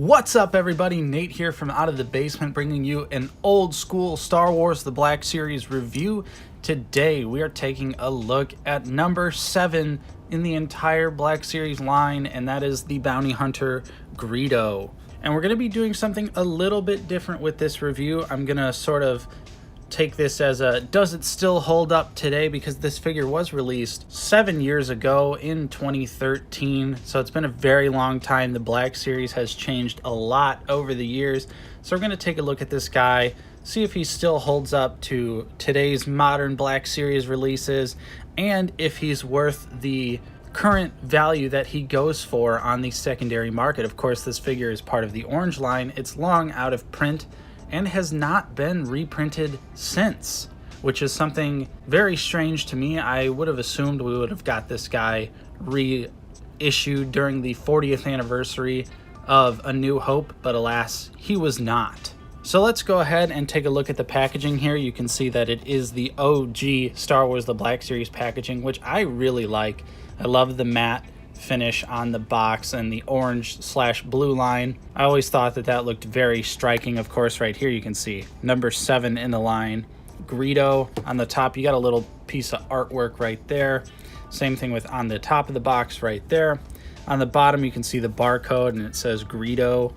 What's up, everybody? Nate here from Out of the Basement, bringing you an old school Star Wars The Black Series review. Today we are taking a look at number 7 in the entire Black Series line, and that is the bounty hunter Greedo. And we're going to be doing something a little bit different with this review. I'm going to sort of take this as a does it still hold up today, because this figure was released 7 years ago in 2013, so it's been a very long time. The Black Series has changed a lot over the years, so we're going to take a look at this guy, see if he still holds up to today's modern Black Series releases, and if he's worth the current value that he goes for on the secondary market. Of course, this figure is part of the Orange line. It's long out of print and has not been reprinted since, which is something very strange to me. I would have assumed we would have got this guy reissued during the 40th anniversary of A New Hope, but alas, he was not. So let's go ahead and take a look at the packaging here. You can see that it is the OG Star Wars The Black Series packaging, which I really like. I love the matte finish on the box and the orange/blue line. I always thought that that looked very striking. Of course, right here you can see number 7 in the line, Greedo. On the top, you got a little piece of artwork right there. Same thing with on the top of the box right there. On the bottom, you can see the barcode and it says Greedo.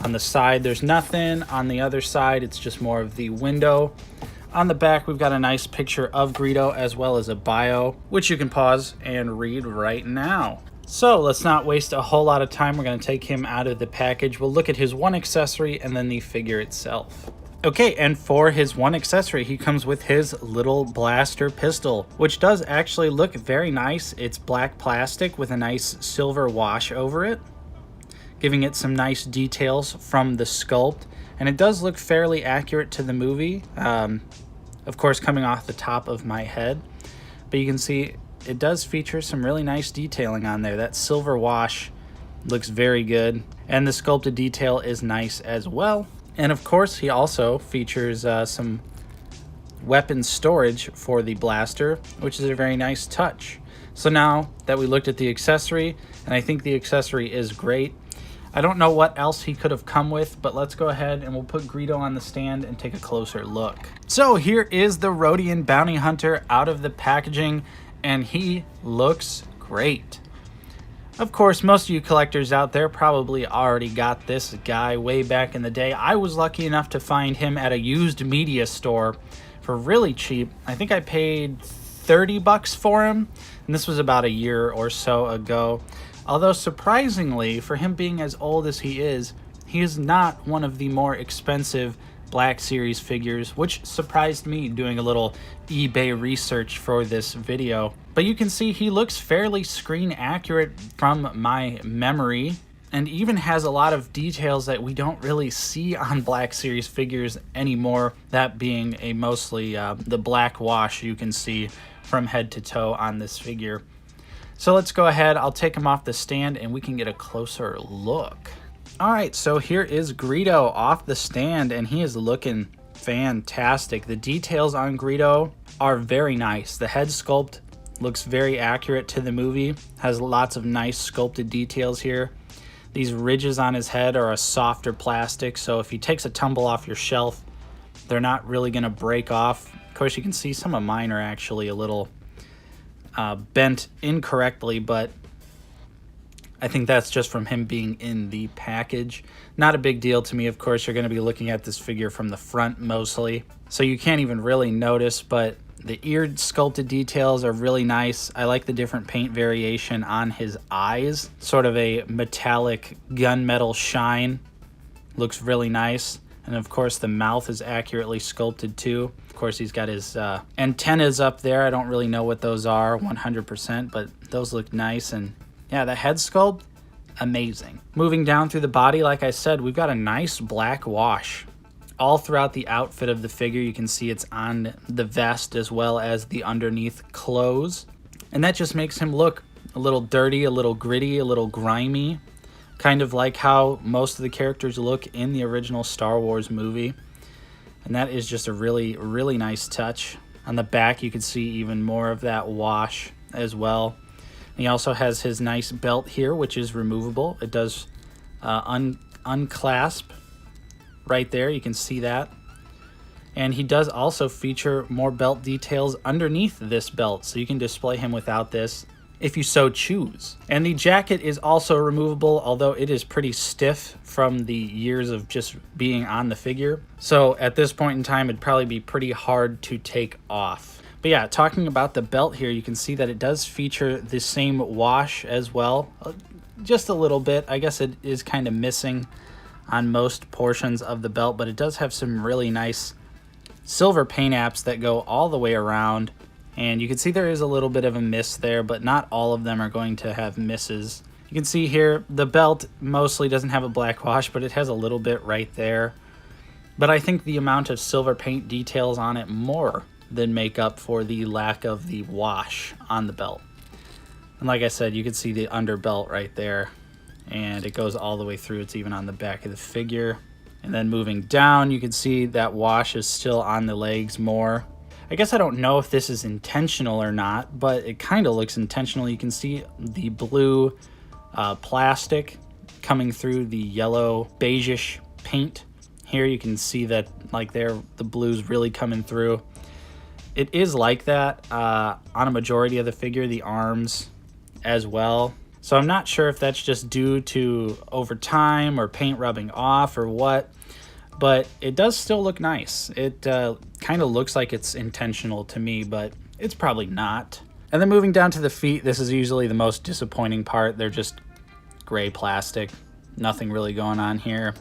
On the side, there's nothing. On the other side, it's just more of the window. On the back, we've got a nice picture of Greedo as well as a bio, which you can pause and read right now. So let's not waste a whole lot of time. We're going to take him out of the package. We'll look at his one accessory and then the figure itself. Okay, and for his one accessory, he comes with his little blaster pistol, which does actually look very nice. It's black plastic with a nice silver wash over it, giving it some nice details from the sculpt. And it does look fairly accurate to the movie, of course coming off the top of my head. But you can see it does feature some really nice detailing on there. That silver wash looks very good, and the sculpted detail is nice as well. And of course, he also features some weapon storage for the blaster, which is a very nice touch. So now that we looked at the accessory, and I think the accessory is great, I don't know what else he could have come with, but let's go ahead and we'll put Greedo on the stand and take a closer look. So here is the Rodian bounty hunter out of the packaging, and he looks great. Of course, most of you collectors out there probably already got this guy way back in the day. I was lucky enough to find him at a used media store for really cheap. I think I paid 30 bucks for him, and this was about a year or so ago. Although surprisingly, for him being as old as he is not one of the more expensive Black Series figures, which surprised me doing a little eBay research for this video. But you can see he looks fairly screen accurate from my memory, and even has a lot of details that we don't really see on Black Series figures anymore, that being a mostly the black wash you can see from head to toe on this figure. So let's go ahead, I'll take him off the stand and we can get a closer look. Alright, so here is Greedo off the stand, and he is looking fantastic. The details on Greedo are very nice. The head sculpt looks very accurate to the movie, has lots of nice sculpted details here. These ridges on his head are a softer plastic, so if he takes a tumble off your shelf, they're not really going to break off. Of course, you can see some of mine are actually a little bent incorrectly, but I think that's just from him being in the package. Not a big deal to me. Of course, you're going to be looking at this figure from the front mostly, so you can't even really notice, but the ear sculpted details are really nice. I like the different paint variation on his eyes. Sort of a metallic gunmetal shine. Looks really nice. And of course, the mouth is accurately sculpted too. Of course, he's got his antennas up there. I don't really know what those are 100%, but those look nice. And yeah, the head sculpt, amazing. Moving down through the body, like I said, we've got a nice black wash all throughout the outfit of the figure. You can see it's on the vest as well as the underneath clothes. And that just makes him look a little dirty, a little gritty, a little grimy. Kind of like how most of the characters look in the original Star Wars movie. And that is just a really, really nice touch. On the back, you can see even more of that wash as well. And he also has his nice belt here, which is removable. It does unclasp right there. You can see that. And he does also feature more belt details underneath this belt, so you can display him without this if you so choose. And the jacket is also removable, although it is pretty stiff from the years of just being on the figure. So at this point in time, it'd probably be pretty hard to take off. But yeah, talking about the belt here, you can see that it does feature the same wash as well. Just a little bit. I guess it is kind of missing on most portions of the belt, but it does have some really nice silver paint apps that go all the way around, and you can see there is a little bit of a miss there, but not all of them are going to have misses. You can see here the belt mostly doesn't have a black wash, but it has a little bit right there. But I think the amount of silver paint details on it more than make up for the lack of the wash on the belt. And like I said, you can see the underbelt right there, and it goes all the way through. It's even on the back of the figure. And then moving down, you can see that wash is still on the legs more. I guess I don't know if this is intentional or not, but it kind of looks intentional. You can see the blue plastic coming through the yellow beigeish paint. Here you can see that like there, the blue's really coming through. It is like that on a majority of the figure, the arms as well. So I'm not sure if that's just due to over time or paint rubbing off or what, but it does still look nice. It kind of looks like it's intentional to me, but it's probably not. And then moving down to the feet, this is usually the most disappointing part. They're just gray plastic, nothing really going on here.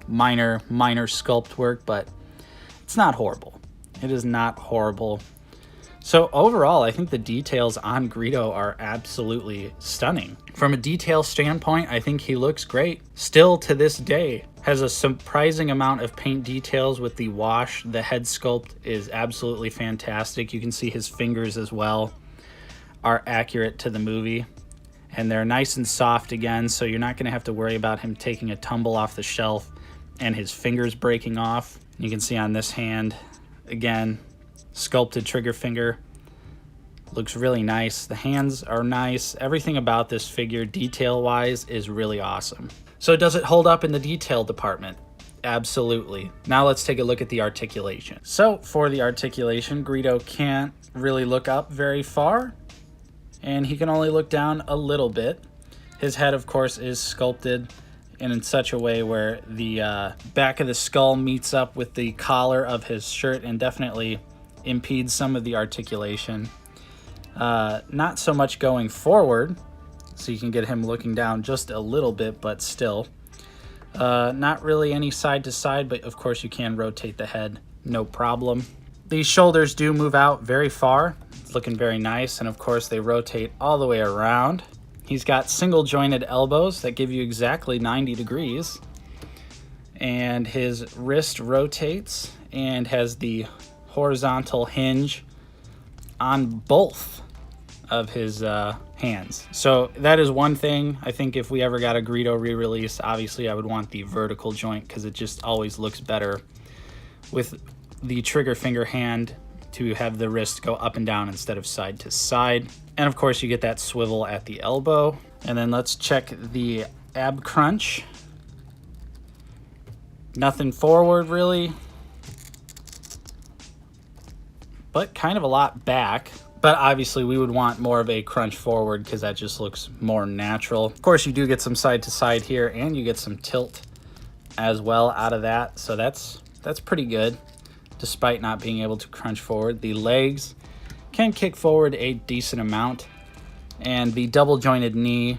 Minor sculpt work, but it's not horrible. It is not horrible. So overall, I think the details on Greedo are absolutely stunning. From a detail standpoint, I think he looks great. Still to this day, has a surprising amount of paint details with the wash. The head sculpt is absolutely fantastic. You can see his fingers as well are accurate to the movie. And they're nice and soft again, so you're not gonna have to worry about him taking a tumble off the shelf and his fingers breaking off. You can see on this hand, again, sculpted trigger finger. Looks really nice. The hands are nice. Everything about this figure detail wise is really awesome. So does it hold up in the detail department? Absolutely. Now let's take a look at the articulation. So for the articulation, Greedo can't really look up very far, and he can only look down a little bit. His head, of course, is sculpted in such a way where the back of the skull meets up with the collar of his shirt and definitely impedes some of the articulation. Not so much going forward, so you can get him looking down just a little bit, but still. Not really any side to side, but of course you can rotate the head, no problem. These shoulders do move out very far. It's looking very nice, and of course they rotate all the way around. He's got single jointed elbows that give you exactly 90 degrees. And his wrist rotates and has the horizontal hinge on both of his hands. So that is one thing. I think if we ever got a Greedo re-release, obviously I would want the vertical joint because it just always looks better with the trigger finger hand to have the wrist go up and down instead of side to side. And of course you get that swivel at the elbow. And then let's check the ab crunch. Nothing forward really, but kind of a lot back. But obviously we would want more of a crunch forward because that just looks more natural. Of course you do get some side to side here, and you get some tilt as well out of that. So that's pretty good, despite not being able to crunch forward. The legs can kick forward a decent amount, and the double jointed knee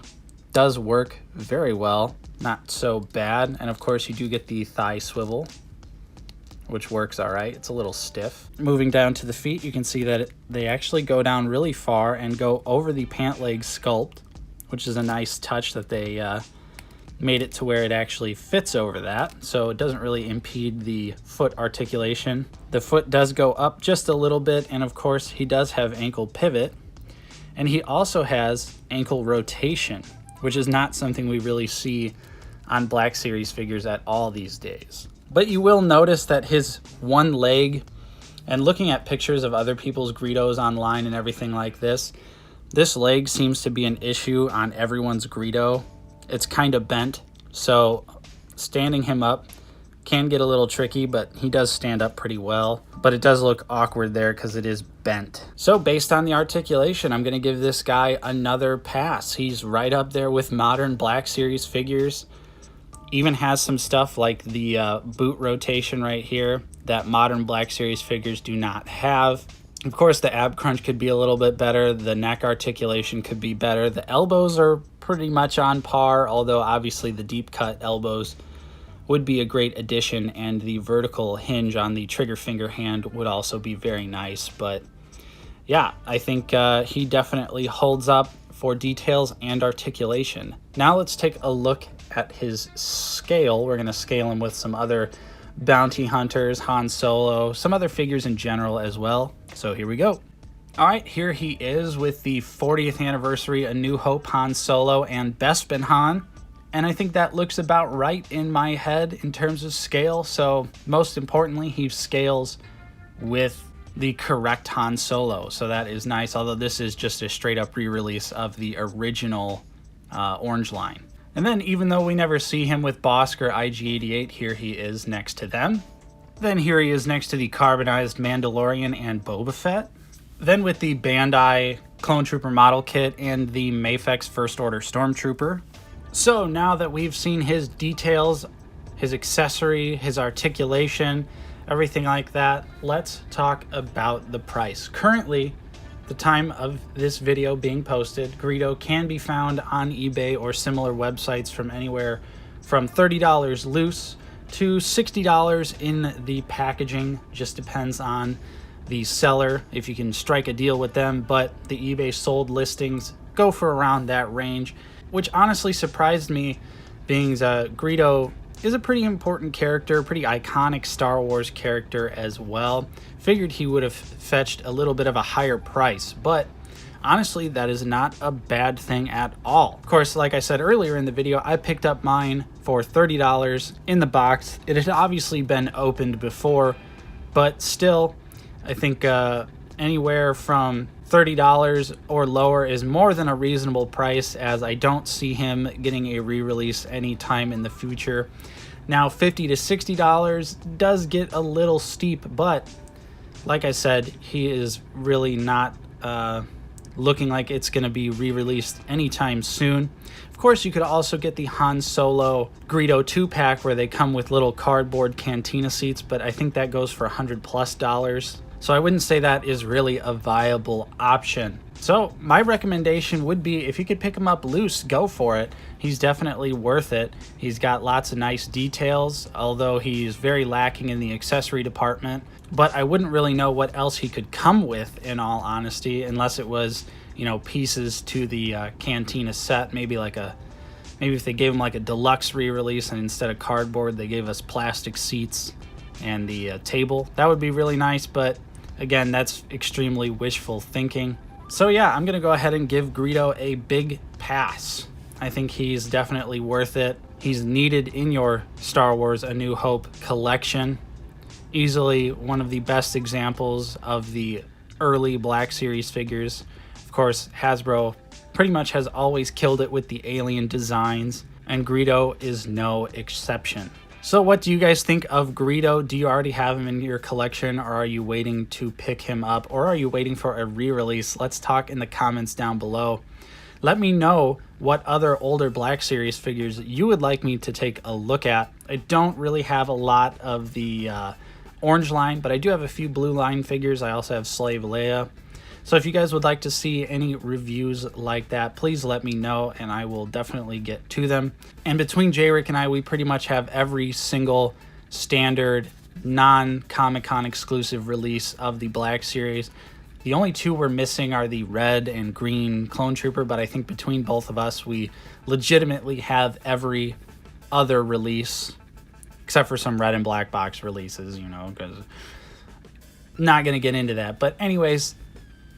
does work very well, not so bad. And of course you do get the thigh swivel, which works all right. It's a little stiff. Moving down to the feet, you can see that they actually go down really far and go over the pant leg sculpt, which is a nice touch that they made it to where it actually fits over that, so it doesn't really impede the foot articulation. The foot does go up just a little bit, and of course he does have ankle pivot, and he also has ankle rotation, which is not something we really see on Black Series figures at all these days. But you will notice that his one leg, and looking at pictures of other people's Greedos online and everything like this leg seems to be an issue on everyone's Greedo. It's kind of bent, so standing him up can get a little tricky, but he does stand up pretty well. But it does look awkward there because it is bent. So based on the articulation, I'm going to give this guy another pass. He's right up there with modern Black Series figures. Even has some stuff like the boot rotation right here that modern Black Series figures do not have. Of course, the ab crunch could be a little bit better. The neck articulation could be better. The elbows are pretty much on par, although obviously the deep cut elbows would be a great addition, and the vertical hinge on the trigger finger hand would also be very nice. But yeah, I think he definitely holds up for details and articulation. Now let's take a look at his scale. We're going to scale him with some other bounty hunters, Han Solo, some other figures in general as well. So here we go. All right, here he is with the 40th anniversary A New Hope Han Solo and Bespin Han. And I think that looks about right in my head in terms of scale. So most importantly, he scales with the correct Han Solo. So that is nice, although this is just a straight up re-release of the original orange line. And then even though we never see him with Bosk or IG-88, here he is next to them. Then here he is next to the carbonized Mandalorian and Boba Fett. Then with the Bandai Clone Trooper model kit and the Mafex First Order Stormtrooper. So now that we've seen his details, his accessory, his articulation, everything like that, let's talk about the price. Currently, the time of this video being posted, Greedo can be found on eBay or similar websites from anywhere from $30 loose to $60 in the packaging. Just depends on the seller, if you can strike a deal with them, but the eBay sold listings go for around that range, which honestly surprised me, being Greedo is a pretty important character, pretty iconic Star Wars character as well. Figured he would have fetched a little bit of a higher price, but honestly, that is not a bad thing at all. Of course, like I said earlier in the video, I picked up mine for $30 in the box. It had obviously been opened before, but still, I think anywhere from $30 or lower is more than a reasonable price, as I don't see him getting a re-release anytime in the future. Now $50 to $60 does get a little steep, but like I said, he is really not looking like it's going to be re-released anytime soon. Of course, you could also get the Han Solo Greedo 2-pack where they come with little cardboard cantina seats, but I think that goes for $100+. So I wouldn't say that is really a viable option. So my recommendation would be, if you could pick him up loose, go for it. He's definitely worth it. He's got lots of nice details, although he's very lacking in the accessory department. But I wouldn't really know what else he could come with, in all honesty, unless it was, you know, pieces to the cantina set. Maybe if they gave him like a deluxe re-release and instead of cardboard they gave us plastic seats and the table. That would be really nice, but again, that's extremely wishful thinking. So yeah, I'm going to go ahead and give Greedo a big pass. I think he's definitely worth it. He's needed in your Star Wars A New Hope collection. Easily one of the best examples of the early Black Series figures. Of course, Hasbro pretty much has always killed it with the alien designs, and Greedo is no exception. So what do you guys think of Greedo? Do you already have him in your collection, or are you waiting to pick him up, or are you waiting for a re-release? Let's talk in the comments down below. Let me know what other older Black Series figures you would like me to take a look at. I don't really have a lot of the orange line, but I do have a few blue line figures. I also have Slave Leia. So if you guys would like to see any reviews like that, please let me know and I will definitely get to them. And between J-Rick and I, we pretty much have every single standard non-Comic-Con exclusive release of the Black Series. The only two we're missing are the red and green Clone Trooper, but I think between both of us, we legitimately have every other release, except for some red and black box releases, you know, because not going to get into that. But anyways,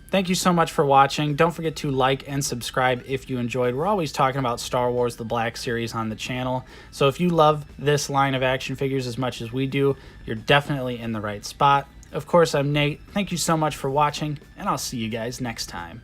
thank you so much for watching. Don't forget to like and subscribe if you enjoyed. We're always talking about Star Wars, the Black Series on the channel. So if you love this line of action figures as much as we do, you're definitely in the right spot. Of course, I'm Nate. Thank you so much for watching, and I'll see you guys next time.